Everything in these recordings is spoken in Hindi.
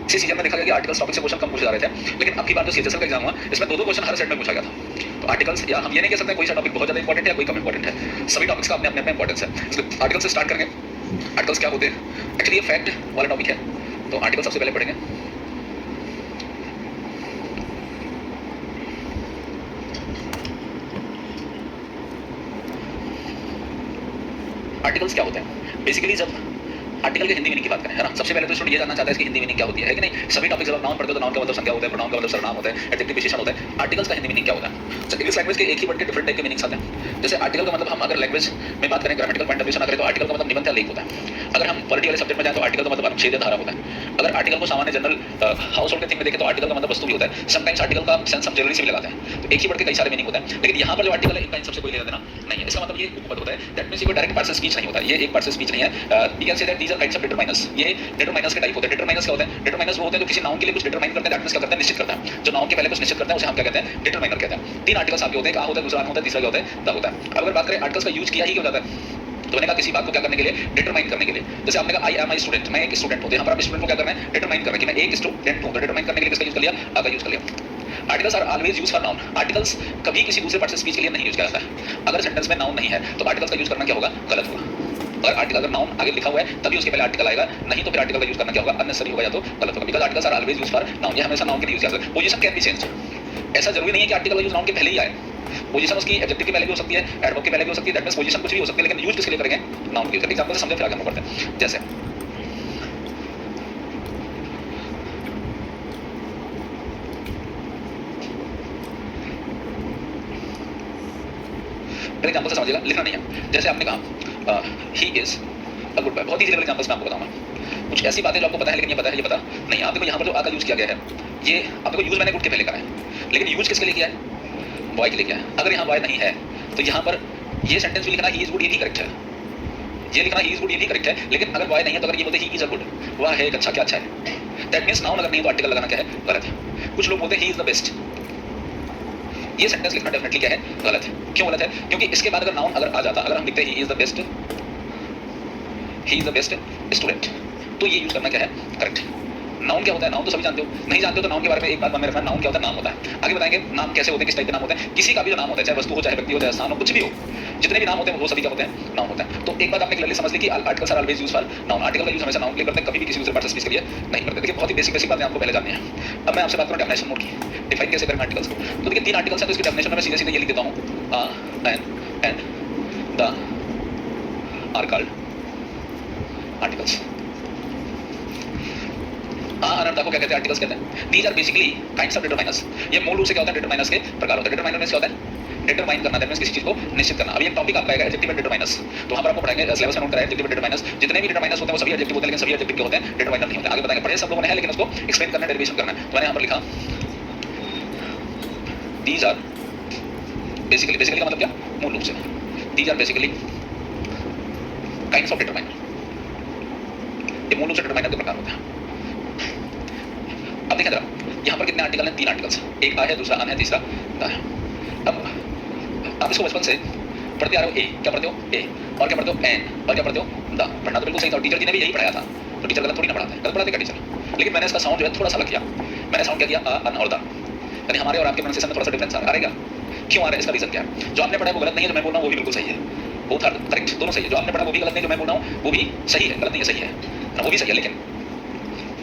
इसी सीजन में देखा गया कि आर्टिकल्स टॉपिक से क्वेश्चन कम पूछे जा रहे थे, लेकिन अब की बार जो सीएचएसएल का एग्जाम हुआ इसमें 2-2 क्वेश्चन हर सेट में पूछा गया था। तो आर्टिकल्स, या हम ये नहीं कह सकते कोई सा टॉपिक बहुत ज़्यादा इंपॉर्टेंट है या कोई कम इंपॉर्टेंट है, सभी टॉपिक्स का अपने अपने इंपॉर्टेंस है। आर्टिकल से स्टार्ट करेंगे। आर्टिकल्स क्या होते हैं? एक्चुअली ये फैक्ट वाला टॉपिक है, तो आर्टिकल सबसे पहले पढ़ेंगे। आर्टिकल्स क्या होते हैं? बेसिकली जब आर्टिकल के हिंदी मीनिंग की बात करें, है ना, सबसे पहले तो स्टूडेंट ये जानना चाहता है इसकी हिंदी मीनिंग क्या होती है कि नहीं। सभी टॉपिक जब आप नाउन पढ़ते हो तो नाउन का मतलब संज्ञा होता है, प्रोनाउन का मतलब सर्वनाम होता है, एडजेक्टिव विशेषण होता है। आर्टिकल्स का हिंदी मीनिंग क्या होता है? इंग्लिश लैंग्वेज के एक ही वर्ड के डिफरेंट टाइप के मीनिंग्स आते हैं। जैसे आर्टिकल का मतलब हम अगर लैंग्वेज में बात करें, ग्रामेटिकल पॉइंट ऑफ व्यू से ना करें तो आर्टिकल का मतलब निबंध या लेख होता है। अगर हम पॉलिटी वाले सब्जेक्ट में जाएं तो आर्टिकल का मतलब अनुच्छेद या धारा होता है। अगर आर्टिकल को सामान्य जनरल हाउस होल्ड के थिंग में देखें तो आर्टिकल का मतलब वस्तु भी होता है। समटाइम्स आर्टिकल का सेंस हम जनरली से भी लगाते हैं। तो एक ही वर्ड के कई सारे मीनिंग होते हैं, लेकिन यहाँ पर जो आर्टिकल है इनका इन सबसे कोई लेना देना नहीं है। इसका मतलब ये उपपद होता है, दैट मींस ये कोई डायरेक्ट पार्शियल स्पीच नहीं होता, ये एक पार्शियल स्पीच नहीं है। We can say that these are kinds of determiners. ये डिटरमाइनर्स के टाइप होते हैं। डिटरमाइनर्स क्या होते हैं? डिटरमाइनर्स वो होते हैं जो किसी नाउन के लिए कुछ डिटरमाइन करते हैं, दैट मींस क्या करते हैं? निश्चित करता है। जो नाउन के पहले कुछ निश्चित करते हैं उसे हम क्या कहते हैं? डिटरमाइनर कहते हैं। 3 आर्टिकल्स आपके होते हैं, का होता है, दूसरा होता है, तीसरा क्या होता है? द होता है। अब अगर बात करें आर्टिकल्स का यूज किया ही क्यों जाता है, तो मैंने कहा किसी बात को क्या करने के लिए? डिटरमाइन करने के लिए। जैसे आपने कहा आई एम आई स्टूडेंट, मैं एक स्टूडेंट हूं, यहाँ पर आप स्टूडेंट को क्या करना है? डिटरमाइन करना है कि मैं एक स्टूडेंट हूं। तो डिटरमाइन करने के लिए किसका यूज कर लिया? आ का यूज कर लिया। Articles are always use for noun. Articles कभी किसी दूसरे पार्ट से स्पीच के लिए नहीं यूज किया जाता है। अगर सेंटेंस में नाउन नहीं है तो आर्टिकल्स का यूज करना क्या होगा? गलत होगा। अगर आर्टिकल अगर नाउन आगे लिखा हुआ है तभी उसके पहले आर्टिकल आएगा, नहीं तो फिर आर्टिकल का यूज करना क्या होगा? अननेसेसरी होगा या तो गलत होगा। Because articles are always use for noun. ये हमेशा नाउन के लिए यूज किया जाता है। Position can be change. ऐसा जरूरी नहीं है कि आर्टिकल का यूज नाउन के पहले ही आए। पोजीशन उसकी एडजेक्टिव के पहले भी हो सकती है, एडवर्ब के पहले भी हो सकती है, दैट मींस पोजीशन कुछ भी हो सकती है, लेकिन यूज किसके लिए करेंगे? नाउन के लिए। एग्जांपल से समझे फिर आगे हम पढ़ते हैं। जैसे पहले एग्जांपल से समझिएगा, लिखना नहीं है। जैसे आपने कहा he is a good boy. बहुत इजी लेवल एग्जांपल्स मैं आपको बताऊंगा। कुछ ऐसी बातें जो आपको पता है लेकिन ये पता है, ये पता नहीं। आप देखो यहाँ पर जो आ का यूज किया गया है, ये आप देखो यूज मैंने गुड के पहले करा है, लेकिन यूज किसके लिए किया है? बॉय के लिए किया है। अगर यहाँ बॉय नहीं है तो यहाँ पर ये सेंटेंस भी लिखना ही इज गुड, ये भी करेक्ट है। ये लिखना ही इज गुड, ये भी करेक्ट है, लेकिन अगर बॉय नहीं है तो अगर ये बोलते ही इज अ गुड, वह है एक अच्छा, क्या अच्छा है? दैट मींस नाउन अगर नहीं तो आर्टिकल लगाना क्या है? गलत है। कुछ लोग बोलते हैं ही इज द बेस्ट, ये सेंटेंस लिखना डेफिनेटली क्या है? गलत है। क्यों गलत है? क्योंकि इसके बाद अगर नाउन अगर आ जाता, अगर हम लिखते he is the best, he is the best student, तो ये यूज करना क्या है? करेक्ट। नाउन क्या होता है? नाउन तो सभी जानते हो, नहीं जानते हो तो नाउन के बारे में एक बात मन में रखना, नाउन क्या होता है? नाम होता है। आगे बताएंगे नाम कैसे होते हैं, किस टाइप के नाम होते हैं। किसी का भी जो नाम होता है, चाहे वस्तु हो, चाहे व्यक्ति हो, चाहे स्थान हो, कुछ भी हो, जितने भी नाम होते हैं वो सभी क्या होते हैं? नाउन होता है। तो एक बात आपने क्लियरली समझ ली कि articles are always use for noun. Article का यूज हमेशा नाउन के लिए करते हैं, कभी भी किसी दूसरे पार्ट से स्पीच के लिए नहीं करते। देखिए बहुत ही बेसिक बेसिक बातें आपको पहले जाननी है। अब मैं आपसे बात करूं डेफिनेशन मोड की, डिफाइन कैसे करें आर्टिकल्स को। तो देखिए 3 आर्टिकल्स हैं, तो इसकी डेफिनेशन में मैं सीधे सीधे ये लिख देता हूं, a and the are called articles. अनर्था को क्या कहते हैं? आर्टिकल्स कहते हैं। These are basically kinds of determiners. ये मूल रूप से क्या होता है? डिटरमाइनर्स के प्रकार होते हैं। डिटरमाइनर मींस क्या होता है? डिटरमाइन करना, दैट मींस किसी चीज को निश्चित करना। अभी एक टॉपिक आपका आएगा एडजेक्टिव एंड डिटरमाइनर्स, तो वहां पर आपको पढ़ाएंगे, सिलेबस में नोट कराएंगे एडजेक्टिव एंड डिटरमाइनर्स। जितने भी डिटरमाइनर्स होते हैं वो सभी एडजेक्टिव होते हैं, लेकिन सभी एडजेक्टिव के होते हैं? डिटरमाइनर नहीं होते। आगे बताएंगे, पढ़े सब लोगों ने है, लेकिन उसको एक्सप्लेन करना, डेरिवेशन करना है। तो मैंने यहां पर लिखा दीज आर बेसिकली, बेसिकली का मतलब क्या? मूल रूप से। These are basically kinds of determiner. ये मूल रूप से डिटरमाइनर के प्रकार होते हैं। अब देखें जरा, यहाँ पर कितने आर्टिकल हैं? 3 आर्टिकल्स। एक आ है, दूसरा अन है, तीसरा द है। अब आप इसको बचपन से पढ़ते आ रहे हो, ए क्या पढ़ते हो? ए, और क्या पढ़ते हो? एन, और क्या पढ़ते हो? द। पढ़ना तो बिल्कुल सही था, टीचर जी ने भी यही पढ़ाया था, तो टीचर गलत थोड़ी ना पढ़ाते हैं, गलत पढ़ाते क्या टीचर? लेकिन मैंने इसका साउंड जो है थोड़ा सा अलग किया। मैंने साउंड क्या किया? अ, अन और द, यानी हमारे और आपके प्रोनाउंसिएशन में थोड़ा सा डिफरेंस आ रहेगा। क्यों आ रहा है? इसका रीजन क्या है? जो आपने पढ़ा है वो गलत नहीं है, जो मैं बोल रहा हूँ वो भी बिल्कुल सही है। बोथ आर करेक्ट, दोनों सही है। जो आपने पढ़ा वो भी गलत नहीं, जो मैं बोल रहा हूँ वो भी सही है, गलत नहीं है, सही है, वो भी सही है। लेकिन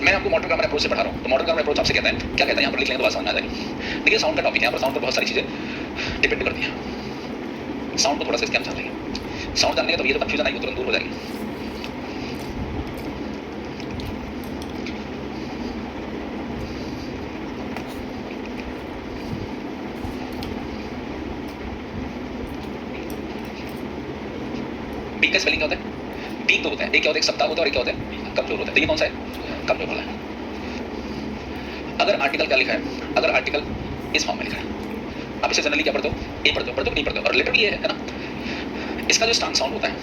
मैं आपको मॉडर्न ग्रामर अप्रोच से पढ़ा रहा हूँ, तो मॉडर्न ग्रामर अप्रोच आपसे कहता है, क्या कहता है यहाँ पर लिख लें तो बात समझ में आ जाएगी। देखिए साउंड का टॉपिक है, यहाँ पर साउंड पर बहुत सारी चीजें डिपेंड करती हैं। साउंड को थोड़ा सा इसके हम समझेंगे। साउंड जानने का तो ये तो कंफ्यूजन आई वो तुरंत दूर हो जाएगी। पीक का स्पेलिंग क्या होता है? पीक तो होता है, एक क्या होता है? एक सप्ताह होता है, और एक क्या होता है? कमजोर होता है। तो ये कौन सा है? कमजोर वाला है। अगर आर्टिकल क्या लिखा है? अगर आर्टिकल इस फॉर्म में लिखा है, आप इसे जनरली क्या पढ़ते हो? ए पढ़ते हो, नहीं पढ़ते हो। और रिलेटिव ये है ना, इसका जो स्ट्रॉन्ग साउंड होता है,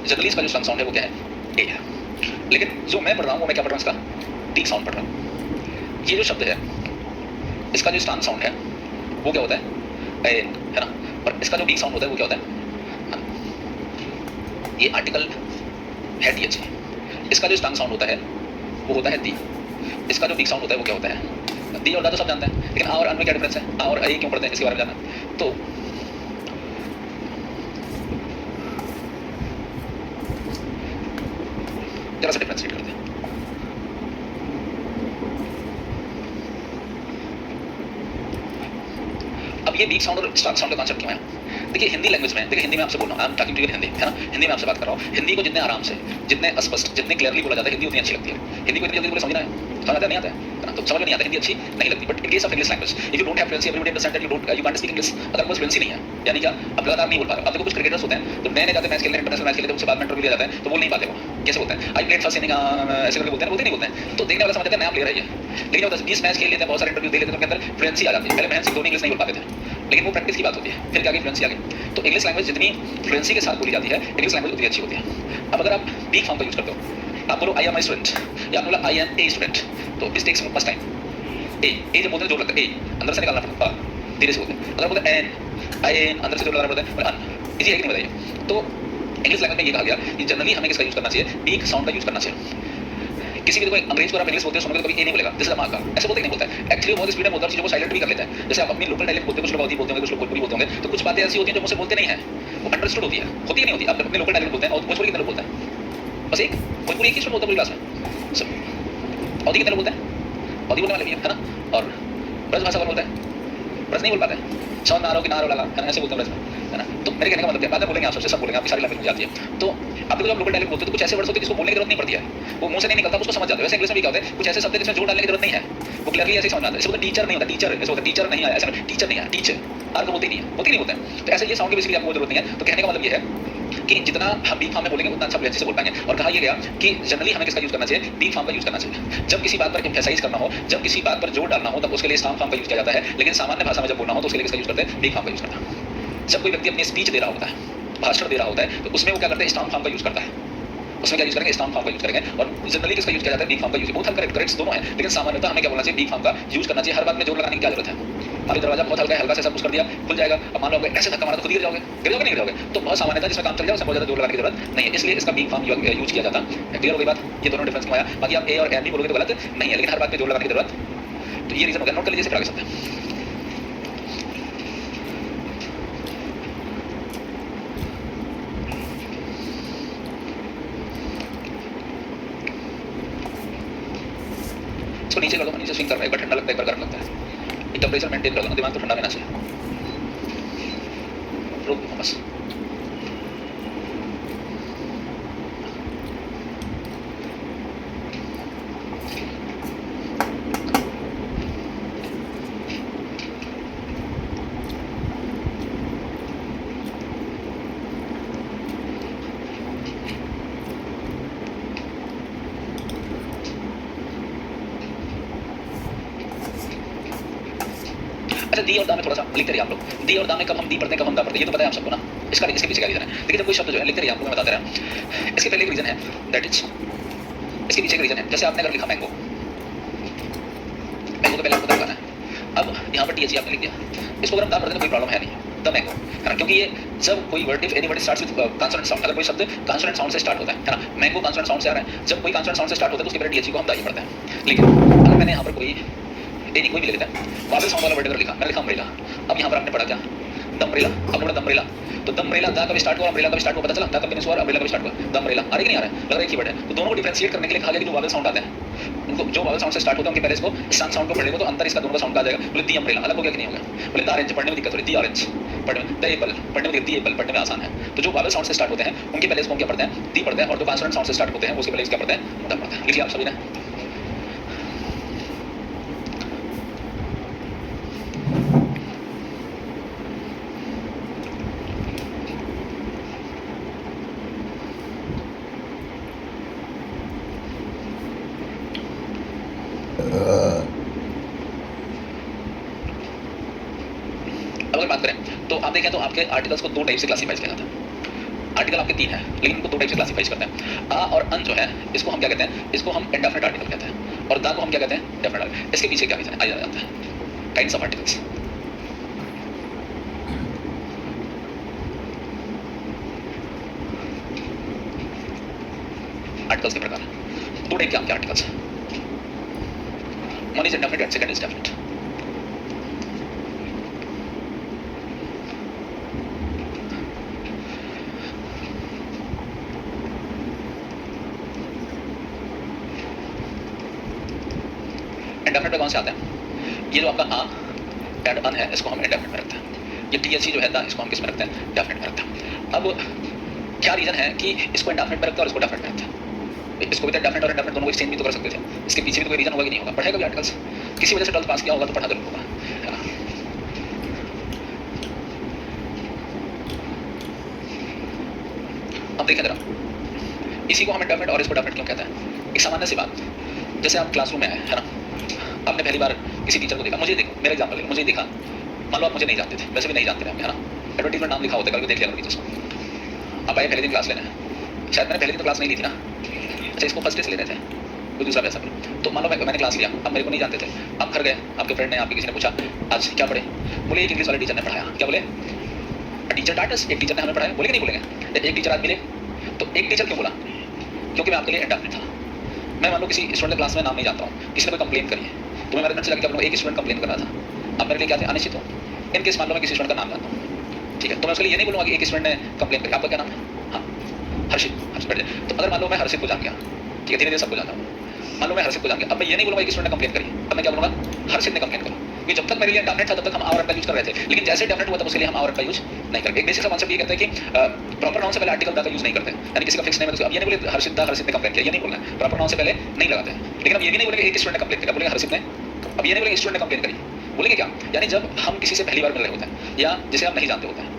जनरली इसका जो स्ट्रॉन्ग साउंड है वो क्या है? ए है। लेकिन जो मैं पढ़ रहा हूँ वो मैं क्या पढ़ रहा हूँ? इसका पीक साउंड पढ़ रहा हूँ। ये जो शब्द है इसका जो स्ट्रॉन्ग साउंड है वो क्या होता है? ए है ना। और इसका जो पीक साउंड होता है वो क्या होता है? ये आर्टिकल है टी एच। इसका जो स्ट्रॉन्ग साउंड होता है वो होता है दी। इसका जो वीक साउंड होता है वो क्या होता है? दी और दा तो सब जानते हैं, लेकिन आ और अन में क्या डिफरेंस है? आ और अ क्यों पढ़ते हैं, इसके बारे में जानना। तो जरा सा डिफरेंशिएट करते हैं। अब ये वीक साउंड और स्ट्रॉन्ग साउंड का कॉन्सेप्ट क्यों है? देखिए हिंदी लैंग्वेज में, देखिए हिंदी में आपसे बोल रहा हूँ, I am talking to you in Hindi, है ना, हिंदी में आपसे बात कर रहा हूँ। हिंदी को जितने आराम से, जितने स्पष्ट, जितने क्लियरली बोला जाता है, हिंदी उतनी अच्छी लगती है। हिंदी को इतनी जल्दी बोले समझना है, समझ आता नहीं आता है ना, तो समझ में नहीं आता, हिंदी अच्छी नहीं लगती। But in case of English language, if you don't have fluency, everybody understand that you can't speak English. अगर आपको फ्लुएंसी नहीं है, यानी क्या आप लगातार नहीं बोल पा रहे हो। अब देखो कुछ क्रिकेटर्स होते हैं, जब नए नए जाते हैं मैच खेलने, इंटरनेशनल मैच खेलते हैं, उसके बाद में इंटरव्यू लिया जाता है तो बोल नहीं पाते वो, कैसे बोलते हैं? आई प्लेड फर्स्ट इनिंग, ऐसे करके बोलते हैं, बोलते नहीं बोलते हैं, तो देखने वाला समझ जाता है नया प्लेयर है ये। लेकिन वो 10-20 मैच खेल लेते हैं, बहुत सारे इंटरव्यू दे लेते हैं, उनके अंदर फ्लुएंसी आ जाती है। पहले महेंद्र सिंह धोनी इंग्लिश नहीं बोल पाते थे, लेकिन वो प्रैक्टिस की बात होती है, फिर क्या फ्लुएंसी आ गई। तो इंग्लिश लैंग्वेज जितनी फ्लुएंसी के साथ बोली जाती है, इंग्लिश लैंग्वेज उतनी अच्छी होती है। अब अगर आप वीक फॉर्म का यूज करते हो, आप बोलो आई एम माई स्टूडेंट, या आप बोलो आई एम ए स्टूडेंट, तो दिस टेक्स मच टाइम। ए जब बोलते हैं जोर लगता है, ए अंदर से निकालना पड़ता है, धीरे से बोलते हैं। अगर बोलते हैं एन, आई एन, अंदर से जोर लगाना पड़ता है, और अन, इजी है कि नहीं बताइए? तो इंग्लिश लैंग्वेज में ये कहा गया कि जनरली हमें किसका यूज करना चाहिए? वीक साउंड का यूज करना चाहिए। किसी भी कोई अंग्रेज को आप इंग्लिश बोलते हो, सुनोगे तो कभी ए नहीं बोलेगा, दिस इज अ मार्का, ऐसे बोलते नहीं बोलता है। एक्चुअली बहुत स्पीड में बोलता है, चीजों को साइलेंट भी कर लेता है। जैसे आप अपनी लोकल डायलेक्ट बोलते हो, कुछ लोग अवधी बोलते होंगे, कुछ लोग भोजपुरी बोलते होंगे, तो कुछ बातें ऐसी होती हैं जो मुझसे बोलते नहीं है, वो अंडरस्टूड होती है कि नहीं होती। आप अपने लोकल डायलेक्ट बोलते हैं और भोजपुरी कितने लोग बोलते हैं? बस एक भोजपुरी एक ही बोलता है पूरी क्लास में। अवधी कितने लोग बोलते हैं? अवधी बोलने वाले भी हैं, है ना। और ब्रज भाषा कौन बोलता है? ब्रज नहीं बोल पाते हैं, समझ में आ रहा हो कि ना लगा, है ना, ऐसे बोलते हैं ब्रज में, है ना। तो मेरे कहने का मतलब क्या, बाद में बोलेंगे आप सबसे, सब बोलेंगे, आपकी सारी लैंग्वेज मुझे आती है। तो आप जब लोकल डायलेक्ट बोलते हो तो कुछ ऐसे वर्ड्स होते हैं जिसको बोलने की जरूरत नहीं पड़ती है, वो मुंह से नहीं निकलता, उसको समझ जाते हो। वैसे इंग्लिश में भी क्या होता है, कुछ ऐसे शब्द जिसमें जोर डालने की जरूरत नहीं है, वो क्लियरली ऐसे समझ में आता है। जैसे बोलते टीचर नहीं होता, टीचर ऐसे होता है, टीचर नहीं आया, ऐसा टीचर नहीं आया, टीचर आर को बोलते नहीं है, होते नहीं होता है। तो ऐसे ये साउंड की बेसिकली आपको जरूरत नहीं है। तो कहने का मतलब ये है कि जितना हम वीक फॉर्म में बोलेंगे उतना अच्छा फ्लुएंसी से बोल पाएंगे। और कहा यह गया कि जनरली हमें किसका यूज करना चाहिए? वीक फॉर्म का यूज करना चाहिए। जब किसी बात पर एम्फेसाइज करना हो, जब किसी बात पर जोर डालना हो, तब उसके लिए स्ट्रॉन्ग फॉर्म का यूज किया जाता है। लेकिन सामान्य भाषा में जब बोलना हो तो उसके लिए किसका यूज करते हैं? वीक फॉर्म का यूज करता है। जब कोई व्यक्ति अपनी स्पीच दे रहा होता है, भाषण दे रहा होता है, तो उसमें वो क्या करते हैं? स्ट्रॉन्ग फॉर्म का यूज करता है। उसमें क्या यूज करेंगे? स्ट्रॉन्ग फॉर्म का यूज करेंगे। और जनरली किसका यूज किया जाता है? वीक फॉर्म का यूज। बहुत हल्का करेक्ट दोनों है, लेकिन सामान्यतः हमें क्या बोलना चाहिए? वीक फॉर्म का यूज करना चाहिए। हर बात में जोर लगाने की क्या जरूरत है? मान लो दरवाजा बहुत हल्का है, हल्का से सब कुछ कर दिया, खुल जाएगा। अब मान लो आपको ऐसे धक्का मारा तो खुद गिर जाओगे, नहीं गिर जाओगे। तो बहुत सामान्यतः जिसमें काम चल जाए उसमें बहुत ज्यादा जोर लगाने की जरूरत नहीं है, इसलिए इसका वीक फॉर्म यूज किया जाता है। क्लियर हो गई बात? ये दोनों डिफरेंस क्यों आया? बाकी आप ए और एन भी बोलोगे तो गलत नहीं है, लेकिन हर बात में जोर लगाने की जरूरत, तो ये रीजन हो गया। नोट कर लीजिए, फिर आगे चलते हैं। इसको नीचे कर दो, नीचे स्विंग कर रहा है, एक बार ठंडा लगता है, एक बार गर्म लगता है। टेम्परेचर मेंटेन कर दो ना, दिमाग तो ठंडा रहना चाहिए। रोक दो बस। अच्छा, दी और दा में थोड़ा सा लिखते रहिए आप लोग। दी और दा में कब हम दी पढ़ते हैं, कब हम दा पढ़ते हैं, ये तो पता है आप सबको ना। इसके पीछे क्या रीजन है? देखिए, जब कोई शब्द जो है लिखते रहिए, आपको मैं बताता रहा। इसके पहले एक रीजन है, दैट इज, इसके पीछे एक रीजन है। जैसे आपने अगर लिखा मैंगो, मैंगो तो पहले आपको लिखाना है। अब यहाँ पर टीएच आपने लिख दिया, इसको अगर हम दा पढ़ते हैं तो कोई प्रॉब्लम है नहीं, द मैंगो, है ना। क्योंकि ये जब कोई word, if any word starts with consonant sound, अगर कोई शब्द कॉन्सोनेंट साउंड से स्टार्ट होता है ना, मैंगो कॉन्सोनेंट साउंड से आ रहा है, जब कोई कॉन्सोनेंट साउंड से स्टार्ट होता है तो उसके पहले टीएच को हम दा ही पढ़ते हैं। लेकिन अगर मैंने यहाँ पर कोई नहीं, कोई भी ले लेता है, वावल साउंड वाला वर्ड अगर लिखा, मैंने लिखा अम्ब्रेला। अब यहाँ पर आपने पढ़ा क्या? दम्ब्रेला। अब पढ़ा दम्ब्रेला, तो दम्ब्रेला दा कभी स्टार्ट हुआ, अम्ब्रेला कभी स्टार्ट हुआ, पता चला दा कभी हुआ, अम्ब्रेला कभी स्टार्ट हुआ, दम्ब्रेला। आ रहा है कि नहीं आ रहा है? लग रहा है एक ही वर्ड है। तो दोनों को डिफरेंशिएट करने के लिए कहा गया कि जो वावल साउंड आते हैं, उनको जो वावल साउंड से स्टार्ट होता है उनके पहले इसको स्टार्ट साउंड को पढ़ेगा तो अंतर इसका दोनों का साउंड आ जाएगा। बोले दी अम्ब्रेला अलग हो गया कि नहीं हो गया? बोले द ऑरेंज पढ़ने में दिक्कत हो रही, दी ऑरेंज पढ़ने में, द एप्पल पढ़ने में, दी एप्पल पढ़ने में आसान है। तो जो वावल साउंड से स्टार्ट होते हैं उनके पहले इसको क्या पढ़ते हैं? दी पढ़ते हैं, और जो कॉन्सोनेंट साउंड से स्टार्ट होते हैं उसके पहले इसका पढ़ते हैं? द पढ़ते हैं। लिखिए आप सभी ने। अगर बात करें तो आप देखें तो आपके आर्टिकल्स को दो टाइप से क्लासिफाइज किया जाता है। आर्टिकल आपके तीन है, लेकिन इनको दो टाइप से क्लासिफाइज करते हैं। आ और अन जो है, इसको हम क्या कहते हैं? इसको हम इंडेफिनिट आर्टिकल कहते हैं। और दा को हम क्या कहते हैं? Definite article. इसके पीछे क्या रीजन है? आ जाता है काइंड्स ऑफ आर्टिकल्स। आर्टिकल्स के प्रकार दो टाइप के आपके आर्टिकल्स हैं। One is indefinite and second is definite. Indefinite में कौन से आते हैं? ये जो आपका आ एंड अन है इसको हम इंडेफिनिट में रखते हैं। ये टीएचसी जो है था इसको हम किस में रखते हैं? डेफिनिट में रखते हैं। अब क्या रीजन है कि इसको इंडेफिनिट में रखते हैं और इसको डेफिनिट में रखते हैं? इसको भी तो डेफिनेट और इंडेफिनिट दोनों को एक्सचेंज भी तो कर सकते थे। इसके पीछे भी तो कोई रीजन होगा कि नहीं होगा? पढ़ेगा भी आर्टिकल्स, किसी वजह से 12th पास किया होगा तो पढ़ा जरूर होगा, है ना? अब देखें जरा, इसी को हम इंडेफिनिट और इसको डेफिनिट क्यों कहते हैं? एक सामान्य सी बात, जैसे आप क्लासरूम में है ना, आपने पहली बार किसी टीचर को देखा, मुझे देखो, मेरा एग्जाम्पल है, मुझे देखा, मान लो आप मुझे नहीं जानते थे, वैसे भी नहीं जानते थे, है ना, एडवर्टीजमेंट नाम लिखा होता है, कल देख लिया करो टीचर्स को। आप आए पहले दिन क्लास लेना है, शायद मैंने पहले दिन तो क्लास नहीं ली थी ना, अच्छा इसको फर्स्ट डे से ले रहे थे, कोई दूसरा वैसा बोलो, तो मान लो मैंने क्लास लिया, अब मेरे को नहीं जानते थे, आप घर गए, आपके फ्रेंड ने, आपके किसी ने पूछा आज क्या पढ़े, बोले एक इंग्लिश वाले टीचर ने पढ़ाया, क्या बोले? टीचर टाटस, एक टीचर ने हमें पढ़ाया, बोले कि नहीं बोलेंगे? एक टीचर आज मिले, तो एक टीचर क्यों बोला? क्योंकि मैं आपके लिए इंडेफिनिट था। मैं मान लो किसी स्टूडेंट क्लास में नाम नहीं जानता हूँ, किसी ने कोई कंप्लेन करी है, तो मैं मेरे मन से लगा कि एक स्टूडेंट कंप्लेन कर रहा था, अब मेरे लिए क्या थे? अनिश्चित हो। इन केस मान लो मैं किसी स्टूडेंट का नाम जानता हूँ, ठीक है, तो मैं उसके लिए ये नहीं बोलूँगा कि एक स्टूडेंट ने कंप्लेन करी। आपका क्या नाम है? हाँ, हर्षित, हर्षित बैठ जाए। तो अगर मान लो मैं हर्षित को जान गया, ठीक है, धीरे धीरे सबको जानता हूँ, मान लो मैं हर्षित को जान गया, अब मैं ये नहीं बोलूँगा एक स्टूडेंट ने कंप्लेन करी, अब मैं क्या बोलूँगा? हर्षित ने कंप्लेन करी, क्योंकि जब तक मेरे लिए डेफिनेट था तब तक हम आवर का यूज कर रहे थे, लेकिन जैसे डेफिनेट हुआ तब उसके लिए हम आवर का यूज नहीं करते। एक बेसिक सा कॉन्सेप्ट ये कहते हैं कि प्रॉपर नाउन से पहले आर्टिकल का यूज नहीं करते, यानी किसी का फिक्स नेम है तो अब ये नहीं बोले हर्षित था, हर्षित ने कंप्लेन किया, ये नहीं बोलना है, प्रॉपर नाउन से पहले नहीं लगाते हैं। लेकिन अब ये भी नहीं बोलेंगे एक स्टूडेंट ने कंप्लेन किया, बोलेंगे हर्षित ने, अब ये नहीं बोलेंगे स्टूडेंट ने कंप्लेन करी, बोलेंगे क्या? यानी जब हम किसी से पहली बार मिल रहे होते हैं या जिसे आप नहीं जानते होते हैं,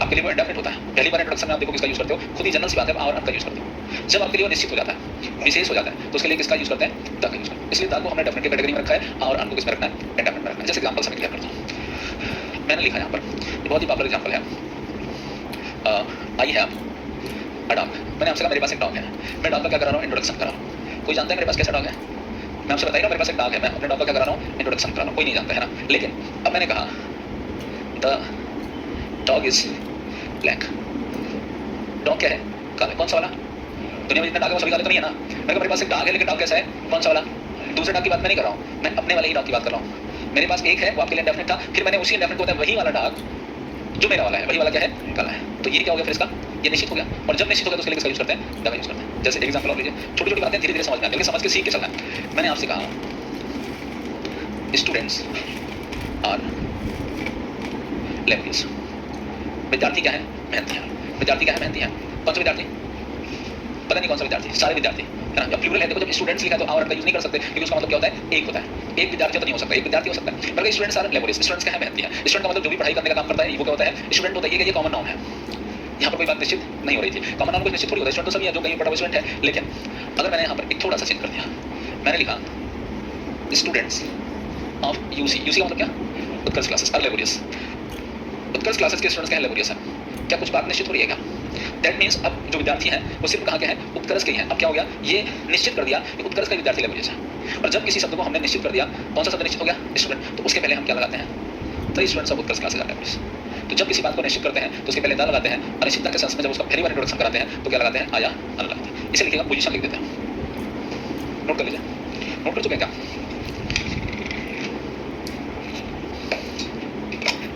आपके लिए वो इंडेफिनिट होता है। पहली बार इंट्रोडक्शन में आप देखो किसका यूज करते हो, खुद ही जनरल सी बात है, आवर का यूज करते हो। जब आपके लिए वो निश्चित हो जाता है, विशेष हो जाता है, तो उसके लिए किसका यूज करते हैं? द का यूज करते हैं। इसलिए द को हमने डेफिनेट की कैटेगरी में रखा है और अन को किसमें रखना है? इंडेफिनिट में रखना है। जैसे एग्जांपल से मैं क्लियर करता हूं, मैंने लिखा यहाँ पर, ये बहुत ही पॉपुलर एग्जांपल है, आई हैव अ डॉग। मैंने आपसे कहा मेरे पास एक डॉग है, मैं डॉग का क्या कर रहा हूँ? इंट्रोडक्शन कर रहा हूँ। कोई जानता है मेरे पास कैसा डॉग है? मैं आपसे बताइए ना, मेरे पास एक डॉग है, मैं अपने डॉग का क्या कर रहा हूँ? इंट्रोडक्शन कर रहा हूँ, कोई नहीं जानता है ना। लेकिन अब मैंने कहा the dog is black, dog क्या है? काला। कौन सा वाला? दुनिया में जितने डॉग है वो सभी काले तो नहीं है ना। मैं मेरे पास एक डॉग है, लेकिन डॉग कैसा है? कौन सा वाला? दूसरे डॉग की बात मैं नहीं कर रहा हूँ, मैं अपने वाले ही डॉग की बात कर रहा हूँ। मेरे पास एक है, वो आपके लिए इंडेफिनिट था, फिर मैंने उसी इंडेफिनिट को होता है वही वाला डॉग जो मेरा वाला है, वही वाला क्या है? काला है। तो ये क्या हो गया फिर इसका? ये निश्चित हो गया। और जब निश्चित हो गया तो उसके लिए किसका यूज करते हैं? द का यूज करते हैं। जैसे एग्जांपल और लीजिए, छोटी छोटी बातें धीरे धीरे समझ में आती है, लेकिन समझ के सीख के चलना है। मैंने आपसे कहा स्टूडेंट्स आर लेबरियस। विद्यार्थी क्या है? मेहनती है। विद्यार्थी क्या है? मेहनती है। कौन सा विद्यार्थी? पता नहीं कौन सा विद्यार्थी, सारे विद्यार्थी, है ना। जब प्लूरल है, देखो जब स्टूडेंट्स लिखा है तो आवर का यूज नहीं कर सकते, क्योंकि उसका मतलब क्या होता है? एक होता है। एक विद्यार्थी तो नहीं हो सकता, एक विद्यार्थी हो सकता है। पर स्टूडेंट्स आर लेबरियस, स्टूडेंट्स क्या है? मेहनती है। स्टूडेंट का मतलब जो भी पढ़ाई करने का काम करता है वो क्या होता है? स्टूडेंट होता है। ये कॉमन नाउन है, यहाँ पर कोई बात निश्चित नहीं हो रही थी। कॉमन नाउन कोई निश्चित थोड़ी होता है, स्टूडेंट तो सभी है, जो कहीं पढ़ा हुआ स्टूडेंट है। लेकिन अगर मैंने यहाँ पर एक थोड़ा सा चेंज कर दिया, मैंने लिखा स्टूडेंट्स ऑफ यूसी। यूसी का मतलब क्या? Utkarsh classes are laborious. Utkarsh classes के स्टूडेंट्स क्या है? लेबरियस है। क्या कुछ बात निश्चित हो रही है क्या? दैट मीन्स अब जो विद्यार्थी हैं वो सिर्फ कहाँ के हैं? उत्कर्ष के ही हैं। अब क्या हो गया? ये निश्चित कर दिया कि उत्कर्ष का विद्यार्थी लेबरियस है। और जब किसी शब्द को हमने निश्चित कर दिया, कौन सा शब्द निश्चित हो गया? स्टूडेंट। तो उसके पहले हम क्या लगाते हैं? The students of Utkarsh classes are laborious. तो जब किसी बात को निश्चित करते हैं तो उसके पहले द लगाते हैं। अनिश्चितता के सेंस में जब उसका पहली बार इंट्रोडक्शन कराते हैं तो क्या लगाते हैं? आया अन लगाते हैं। इसे लिखिएगा, पोजीशन लिख देते हैं। नोट कर लीजिए, नोट कर चुके हैं क्या?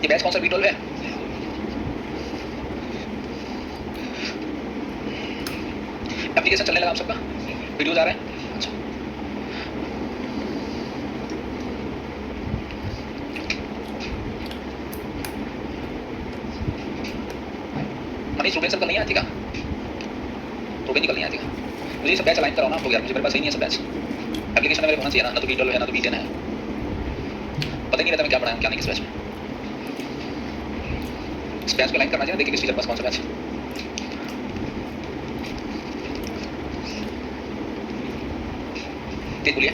ये बैच कौन सा? B12 है। एप्लीकेशन चलने लगा आप सबका? वीडियोज आ रहे हैं? अच्छा, मनीष रुबेन सर कल नहीं आती का? रुबेन जी कल नहीं आती का? मुझे ये सब बैच अलाइन कराओ ना आप लोग यार, मुझे मेरे पास सही नहीं है सब बैच। एप्लीकेशन में मेरे होना चाहिए ना, ना तो B12 है ना तो B10 है। पता ही नहीं रहता मैं क्या पढ़ाया क्या नहीं किस बैच में। इस बैच को अलाइन करना चाहिए, देखिए किस टीचर के पास कौन सा बैच है। बोलिए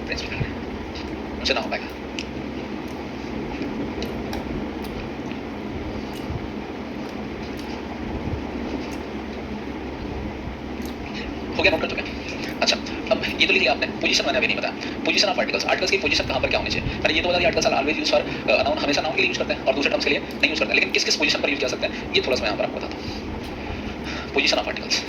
प्रिंसिपल, मुझसे ना हो पाएगा। हो गया? नोट कर चुके हैं? अच्छा, अब ये तो लिखिए आपने। पोजीशन मैंने अभी नहीं बताया। पोजीशन ऑफ आर्टिकल्स, आर्टिकल्स की पोजीशन कहाँ पर क्या होनी चाहिए? मैंने ये तो बता दिया, articles are always use for noun, हमेशा नाउन के लिए यूज करते हैं और दूसरे टर्म्स के लिए नहीं यूज करते हैं। लेकिन किस किस पोजीशन पर यूज कर सकते हैं ये थोड़ा सा मैं यहाँ पर आपको बताता हूँ। पोजीशन ऑफ आर्टिकल्स,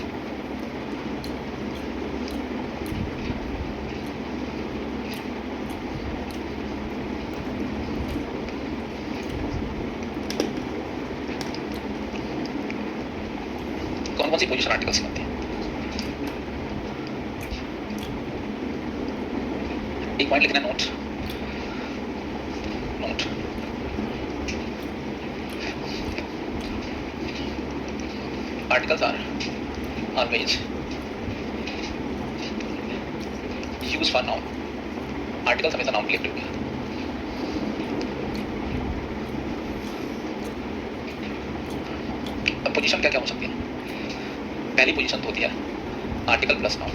कौन कौन सी पोजीशन आर्टिकल से बनती है? एक पॉइंट लिखना, note note articles are always use for noun. Articles हमेशा नाउन के लिए प्रयोग होंगे। अब पोजीशन क्या क्या हो सकती है? पहली पोजीशन होती है आर्टिकल प्लस नाउन।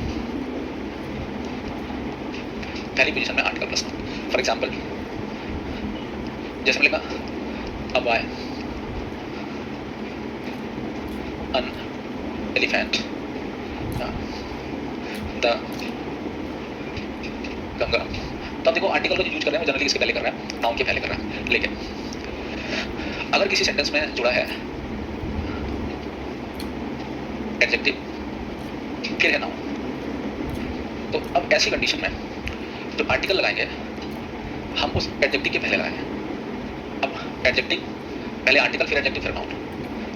पहली पोजीशन में article plus noun. For example जैसे मिलेगा a boy, an elephant, the Ganga. तो अब देखो आर्टिकल को जो यूज कर रहे हैं वो जनरली इसके पहले कर रहे हैं, नाउन के पहले कर रहे हैं। लेकिन अगर किसी सेंटेंस में जुड़ा है एडजेक्टिव फिर है नाउन, तो अब ऐसी कंडीशन में जो आर्टिकल लगाएंगे हम उस एडजेक्टिव के पहले लगाएंगे। अब एडजेक्टिव पहले आर्टिकल फिर एडजेक्टिव फिर नाउन।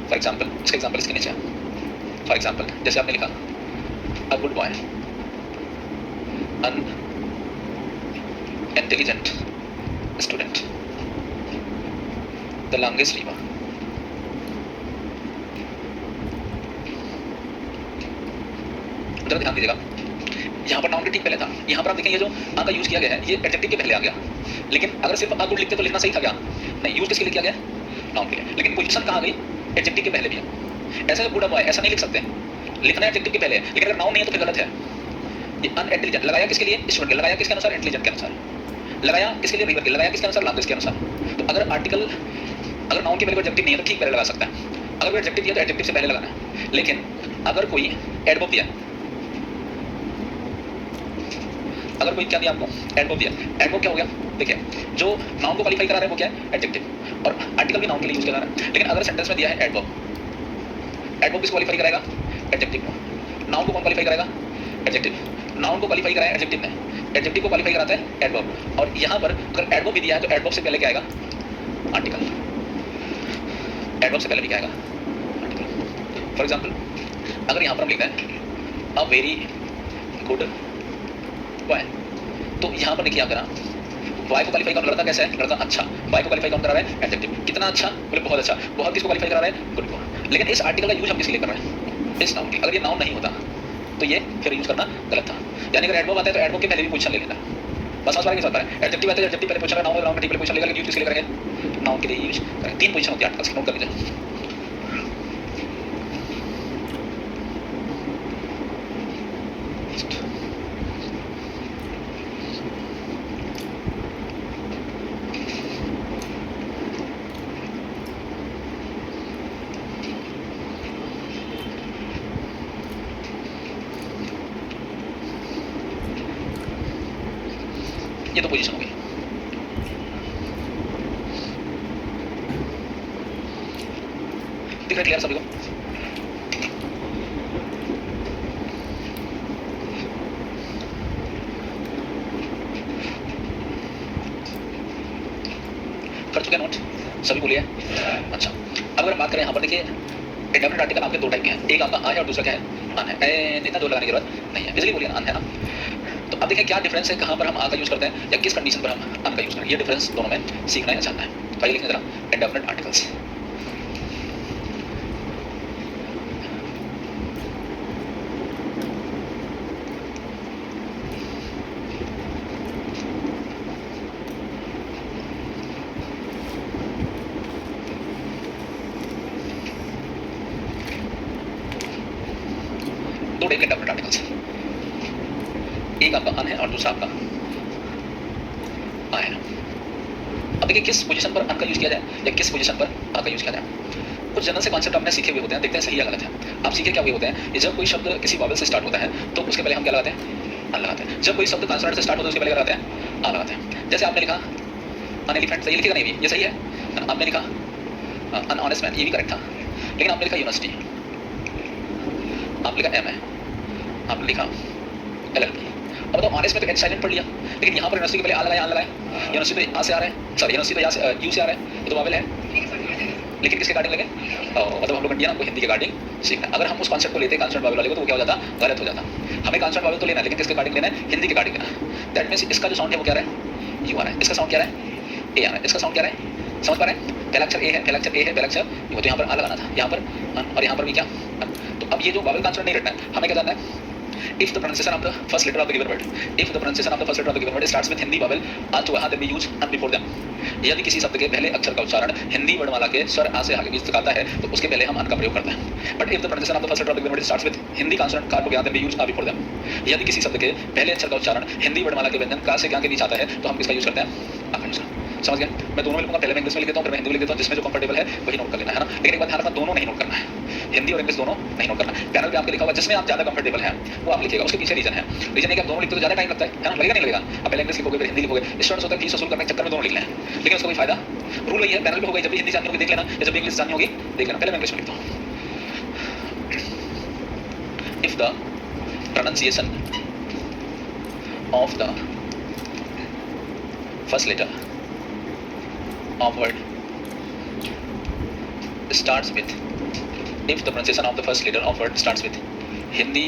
फॉर एग्जांपल, इसका एग्जांपल इसके नीचे है। फॉर एग्जांपल जैसे आपने लिखा a good boy, an intelligent student, the longest river. जरा ध्यान दीजिएगा, यहाँ पर नाउन के ठीक पहले था, यहाँ पर आप देखें ये जो आ का यूज किया गया है ये एडजेक्टिव के पहले आ गया। लेकिन अगर सिर्फ आ गुड लिखते तो लिखना सही था क्या? नहीं, यूज किसके लिए किया गया? नाउन के लिए। लेकिन पोजीशन कहाँ गई? एडजेक्टिव के पहले भी है। ऐसा गुड बॉय ऐसा नहीं लिख सकते, लिखना है एडजेक्टिव के पहले। लेकिन अगर नाउन नहीं है तो फिर गलत है। ये अनइंटेलिजेंट लगाया किसके लिए? स्टूडेंट के। लगाया किसके अनुसार? इंटेलिजेंट के अनुसार। लगाया किसके लिए? रिवर के। लगाया किसके अनुसार? लॉन्गेस्ट के अनुसार। तो अगर आर्टिकल अगर नाउन के पहले कोई एडजेक्टिव नहीं है तो ठीक पहले लगा सकता है। अगर कोई एडजेक्टिव दिया तो एडजेक्टिव से पहले लगाना है। लेकिन अगर कोई एडवर्ब दिया, अगर कोई क्या दिया आपको? एडवर्ब दिया। एडवर्ब क्या हो गया? देखिए जो नाउन को क्वालिफाई करा रहा है वो क्या है? एडजेक्टिव। और आर्टिकल भी नाउन के लिए यूज किया जा रहा है। लेकिन अगर सेंटेंस में दिया है एडवर्ब, एडवर्ब किसको क्वालिफाई कराएगा? एडजेक्टिव को। नाउन को कौन क्वालिफाई कराएगा? एडजेक्टिव। नाउन को क्वालिफाई कराया एडजेक्टिव ने, एडजेक्टिव को क्वालिफाई कराता है एडवर्ब। और यहाँ पर अगर एडवर्ब भी दिया है तो एडवर्ब से पहले क्या आएगा? आर्टिकल। एडवर्ब से पहले भी क्या आएगा? आर्टिकल। फॉर एग्जाम्पल अगर यहाँ पर हम लिखते हैं अ वेरी गुड बॉय, तो यहाँ पर देखिए आप जरा बॉय को क्वालिफाई कौन करता है? कैसे है? लड़का अच्छा। बॉय को क्वालिफाई कौन करा रहा है? एडजेक्टिव। कितना अच्छा? बोले बहुत अच्छा। बहुत किसको क्वालिफाई करा रहा है? गुड को। लेकिन इस आर्टिकल का यूज हम किसके लिए कर रहे हैं? इस नाउन के। अगर ये नाउन नहीं होता तो ये फिर यूज करना गलत था। यानी अगर एडवर्ब आता है तो एडवर्ब के पहले भी पोजीशन ले लेना। बस समझ पा रहे हैं? समझ पा रहे हैं? एडजेक्टिव आता है, एडजेक्टिव पहले पोजीशन, नाउन नाउन के पहले पोजीशन लेगा। लेकिन यूज किसके लिए करेंगे? नाउन के लिए यूज करेंगे। 3 पोजीशन होती है आर्टिकल्स की, नोट कर लीजिए। ये तो पोजीशन हो गई। दिख रहा है क्लियर सभी को? कर चुके नोट सभी? बोलिए। अच्छा, अब अगर हम बात करें यहाँ पर देखिए इंडेफिनिट आर्टिकल आपके 2 टाइप के हैं। एक आपका आ है और दूसरा क्या है? अन है। इतना जोर लगाने की जरूरत नहीं है, इसलिए बोलिए अन है ना। तो अब देखिए क्या डिफरेंस है, कहाँ पर हम आ का यूज करते हैं या किस कंडीशन पर हम अन का यूज करते हैं। ये डिफरेंस दोनों में सीखना है, जानना है। तो आइए लिखने जरा इंडेफिनिट आर्टिकल्स। दो टाइप के इंडेफिनिट आर्टिकल्स हैं, एक आपका अन है और दूसरा आपका आ है। अब देखिए किस पोजीशन पर अन का यूज किया जाए या किस पोजीशन पर आ का यूज किया जाए। कुछ जनरल से कॉन्सेप्ट आपने सीखे हुए होते हैं, देखते हैं सही या गलत है। आप सीखे क्या हुए होते हैं कि जब कोई शब्द किसी वॉवेल से स्टार्ट होता है तो उसके पहले हम क्या लगाते हैं? अन लगाते हैं। जब कोई शब्द कॉन्सोनेंट से स्टार्ट होता है उसके पहले क्या लगाते हैं? आ लगाते हैं। जैसे आपने लिखा अन एलिफेंट, सही लिखेगा नहीं? ये सही है। आपने लिखा अन ऑनेस्ट मैन, ये भी करेक्ट था। लेकिन आपने लिखा यूनिवर्सिटी, आपने लिखा एम है, आपने लिखा LLB। अब बताओ ऑनेस्ट में तो एच साइलेंट पढ़ लिया, लेकिन यहाँ पर यूनिवर्सिटी के पहले आ लगाया, यूनिवर्सिटी तो आ से आ रहा है, सॉरी यूनिवर्सिटी तो यहाँ से यू से आ रहा है, ये तो वावेल है। लेकिन किसके गार्डिंग लगे, मतलब हम लोग इंडियन हमको हिंदी के गार्डिंग सीखना है। अगर हम उस कॉन्सेप्ट को लेते कॉन्सेप्ट वावल वाले को तो वो क्या हो जाता, गलत हो जाता। हमें कॉन्सेप्ट वावल तो लेना है लेकिन किसके गार्डिंग लेना है, हिंदी के गार्डिंग लेना है। दैट मीन्स इसका जो साउंड है वो क्या रहा है, यू आ रहा है, इसका साउंड क्या रहा है, ए आ रहा है, इसका साउंड क्या रहा है, समझ पा रहे हैं, पहला अक्षर ए है, पहला अक्षर ए है, पहला अक्षर वो तो यहाँ पर आ लगाना था, यहाँ पर और यहाँ पर भी क्या। तो अब ये जो वावल कॉन्सेप्ट नहीं रटना है, हमें क्या जानना है, if the pronunciation of the first letter of the given word, if the pronunciation of the first letter of the given word starts with Hindi vowel a to a, then we use an before them। यदि किसी शब्द के पहले अक्षर का उच्चारण हिंदी वर्णमाला के स्वर आ से आगे बीच तक आता है तो उसके पहले हम अन का प्रयोग करते हैं। But if the pronunciation of the first letter of the given word starts with Hindi consonant का टू गया, then we use a before them. यदि किसी शब्द के पहले अक्षर का उच्चारण हिंदी वर्णमाला के व्यंजन का से क्या के बीच आता है तो हम किसका यूज करते हैं, आ का यूज। समझ गए, मैं दोनों में लिखूंगा, पहले मैं इंग्लिश में लिख देता हूं फिर मैं हिंदी में लिख देता हूं, जिसमें जो कंफर्टेबल है वही नोट कर लेना है ना। लेकिन एक बात ध्यान रखना, दोनों नहीं नोट करना है, हिंदी और इंग्लिश दोनों नहीं नोट करना। पैनल पे आपके लिखा होगा जिसमें आप ज्यादा कंफर्टेबल हैं वो आप लिखिएगा, उसके पीछे रीजन है। रीजन है कि आप दोनों लिखते तो ज्यादा टाइम लगता है ना, लगेगा नहीं लगेगा। आप पहले इंग्लिश लिखोगे फिर हिंदी लिखोगे, स्टूडेंट्स होता है फीस वसूल करने के चक्कर में दोनों लिख लें, लेकिन उसका कोई फायदा, रूल वही है, पैनल पे होगा, जब भी हिंदी जाननी होगी देख लेना, या जब भी इंग्लिश जाननी होगी देख लेना। पहले मैं इंग्लिश में लिखता हूँ, if the pronunciation of the first letter of word starts with, if the pronunciation of the first letter of word starts with Hindi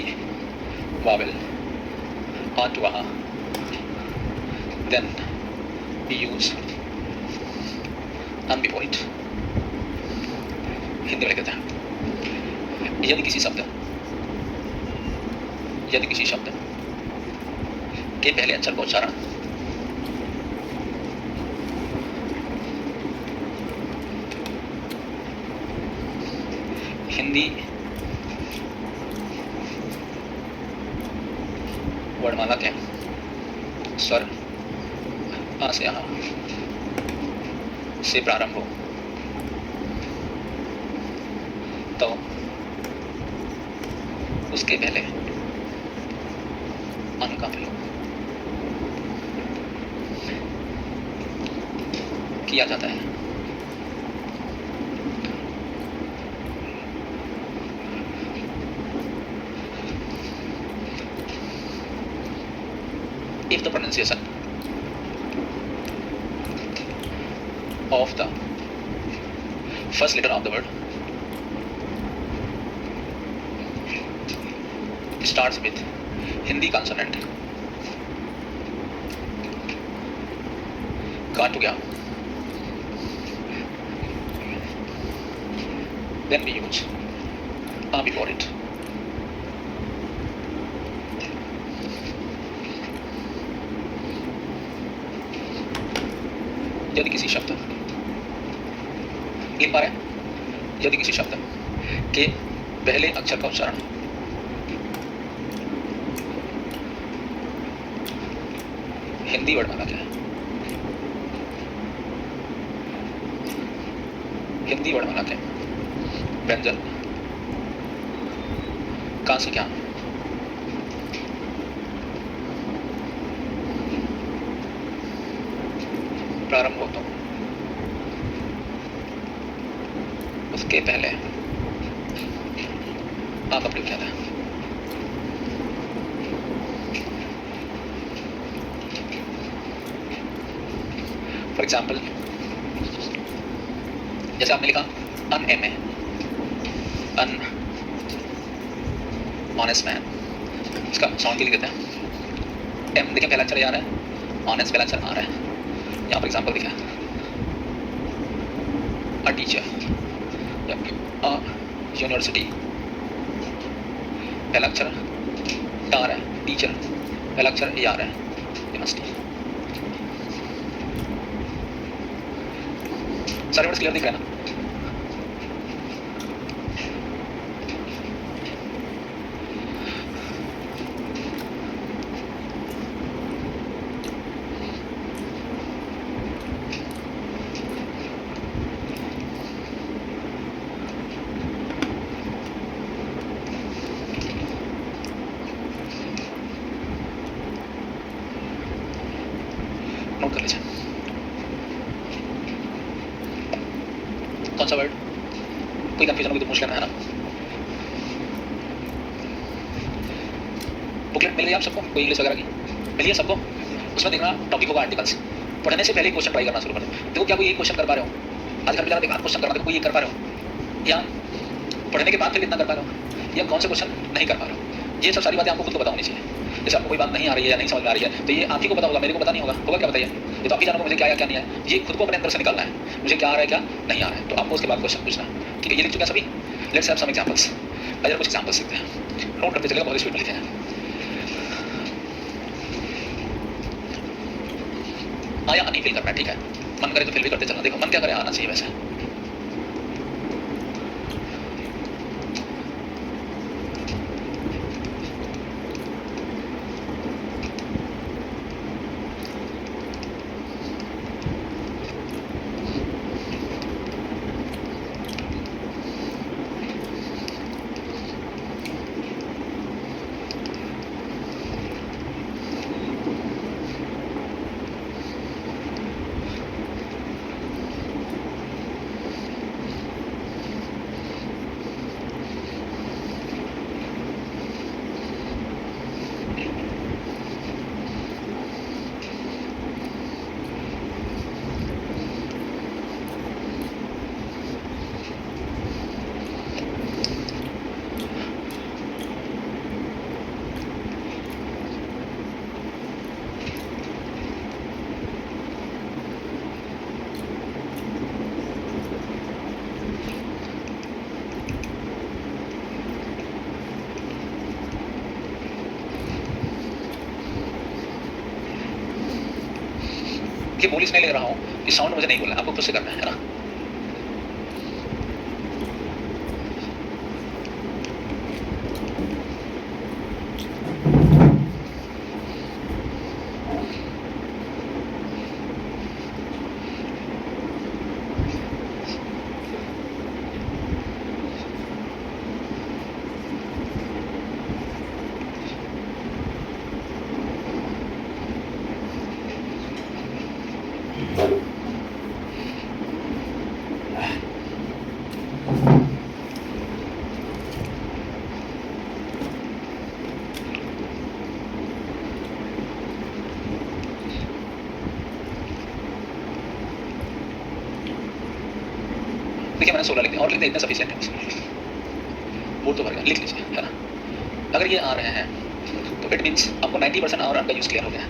vowel a to a, then we use an before it। Hindi में कहते हैं यदि किसी शब्द के पहले अक्षर का उच्चारण हिंदी वर्णमाला के स्वर आ से यहाँ से प्रारंभ हो तो उसके पहले अन का प्रयोग किया जाता है। If the pronunciation of the first letter of the word starts with Hindi consonant का to गया, then we use a before it। यदि किसी शब्द लिख पा रहे हैं, यदि किसी शब्द के पहले अक्षर का उच्चारण हिंदी वर्णमाला क्या है, हिंदी वर्णमाला के व्यंजन का से क्या प्रारंभ हो तो उसके पहले आप अपने क्या था। फॉर एग्जाम्पल जैसे आपने लिखा an M A, an honest man, इसका साउंड के लिए देते हैं एम, देखिए पहला अक्षर आ रहा है, ऑनेस्ट पहला अक्षर आ रहा है। यहाँ पर एग्जाम्पल दिखा अ टीचर, अ यूनिवर्सिटी, पहला अक्षर आ रहा है, टीचर पहला अक्षर ए आ रहा है, यूनिवर्सिटी। सारे वर्ड्स क्लियर दिख रहे हैं ना। नोट कर लीजिए कौन सा वर्ड, कोई कंफ्यूजन होगी तो पूछ लेना है ना। बुकलेट मिल गई आप सबको, कोई इंग्लिश वगैरह की मिली है सबको, उसमें देखना टॉपिक होगा आर्टिकल्स। पढ़ने से पहले क्वेश्चन ट्राई करना शुरू कर दो। देखो क्या कोई एक क्वेश्चन कर पा रहे हो, आज घर पे जाकर एक क्वेश्चन करना, देखो कोई ये कर पा रहे हो, या पढ़ने के बाद फिर कितना कर पा रहे हो, या कौन से क्वेश्चन नहीं कर पा रहे हो। ये सब सारी बातें आपको खुद को पता होनी चाहिए। जैसे आपको कोई बात नहीं आ रही है या नहीं समझ में आ रही है, तो ये आप ही को पता होगा, मेरे को पता नहीं होगा, होगा क्या बताइए। ये तो आप ही जानोगे मुझे क्या या क्या नहीं है। ये खुद को अपने अंदर से निकालना है, मुझे क्या आ रहा है क्या नहीं आ रहा है, तो आपको उसके बाद क्वेश्चन पूछना। ठीक है, ये लिख चुके हैं सभी। Let's have some examples. अगर कुछ एग्जांपल्स सीखते हैं, नोट करते चलेगा, बहुत स्पीड में लिखे हैं। आया नहीं फील करना है, ठीक है, मन करे तो फील भी करते चलना। देखो मन क्या करे, आना चाहिए वैसे। ये बोल इसलिए ले रहा हूँ कि साउंड मुझे नहीं बोलना, आपको खुद से करना है ना। देखिए मैंने 16 लिख दिया और लिख दिया, इतना सफिशिएंट है। बोर्ड तो भर गया, लिख लीजिए, है ना। अगर ये आ रहे हैं तो इट मीन्स आपको 90% और आपका यूज क्लियर हो गया है।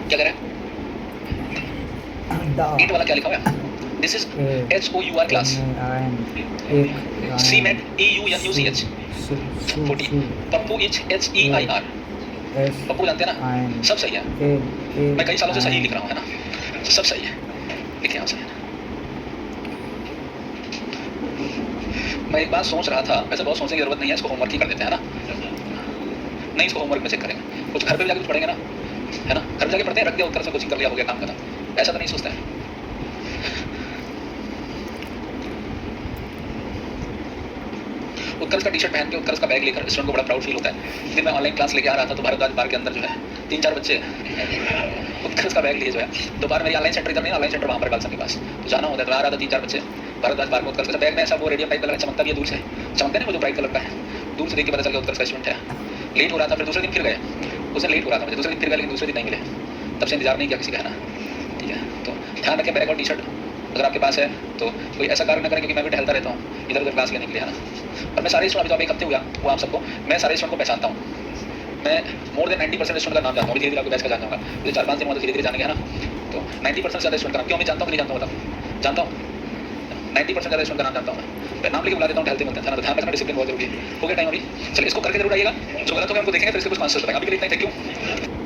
क्या करें, ईट वाला क्या लिखा हुआ है, this is HOUR class, she met EUNUCH 40, Pappu इच HEIR, पप्पू जानते हैं ना, सब सही है। मैं कई सालों से सही लिख रहा हूँ, है ना, सब सही है, लिखे आप सही है। मैं एक बात सोच रहा था, वैसे बहुत सोचने की जरूरत नहीं है, इसको होमवर्क ही कर देते हैं ना। नहीं, इसको होमवर्क में चेक करेंगे, कुछ घर पे भी जाकर कुछ पढ़ेंगे ना, है ना। घर पे जाके पढ़ते हैं, रख दिया उत्तर से कोचिंग कर लिया, हो गया काम खत्म, ऐसा तो नहीं सोचते हैं। उत्कर्ष का टी-शर्ट पहन के उत्कर्ष का बैग लेकर स्टूडेंट को बड़ा प्राउड फील होता है। एक दिन मैं ऑनलाइन क्लास लेके आ रहा था तो भारद्वाज बार के अंदर जो है 3-4 बच्चे उत्कर्ष का बैग लिए जो है, दोपहर मेरी ऑनलाइन सेंटर इधर नहीं, ऑनलाइन सेंटर वहाँ पर खालसा के पास, तो जाना होता है, तो आ रहा था 3-4 बच्चे भारद्वाज बार में उत्कर्ष का बैग में ऐसा वो रेडियम टाइप का चमकता भी है दूर से, चमकता नहीं वो जो ब्राइट कलर का है, दूर से देख के पता चल गया उत्कर्ष का स्टूडेंट है। लेट हो रहा था, फिर दूसरे दिन फिर गए, उस दिन लेट हो रहा था मुझे, दूसरे दिन फिर गए, लेकिन दूसरे दिन नहीं मिले, तब से इंतजार नहीं किया किसी का, है ना। ठीक है, तो ध्यान रखें बैग और टी शर्ट अगर आपके पास है तो कोई ऐसा कार्य न करें, क्योंकि मैं भी टहलता रहता हूँ इधर उधर क्लास लेने के लिए, है ना। और मैं सारे स्टूडेंट, अभी तो एक हफ्ते हुआ वो आप सबको, मैं सारे स्टूडेंट को पहचानता हूँ, मैं मोर देन 90% स्टूडेंट का नाम जानता हूँ। धीरे धीरे आपको बैच का जानना होगा, मुझे 4-5 दिन धीरे धीरे जानेंगे, है ना। तो 90% ज़्यादा स्टूडेंट का नाम, क्यों मैं जानता हूँ कि नहीं जानता हूँ, बताओ, जानता हूँ 90% ज़्यादा स्टूडेंट का नाम जानता हूँ मैं नाम लेके बुला देता हूँ, टहलते मिलते हैं, ध्यान रखना, डिसिप्लिन बहुत जरूरी है। हो गया टाइम अभी, चलिए इसको करके जरूर आइएगा, जो गलत होगा हमको देखेंगे, फिर इसके कुछ कॉन्सेप्ट बताएंगे। अभी के लिए इतना ही, थैंक यू।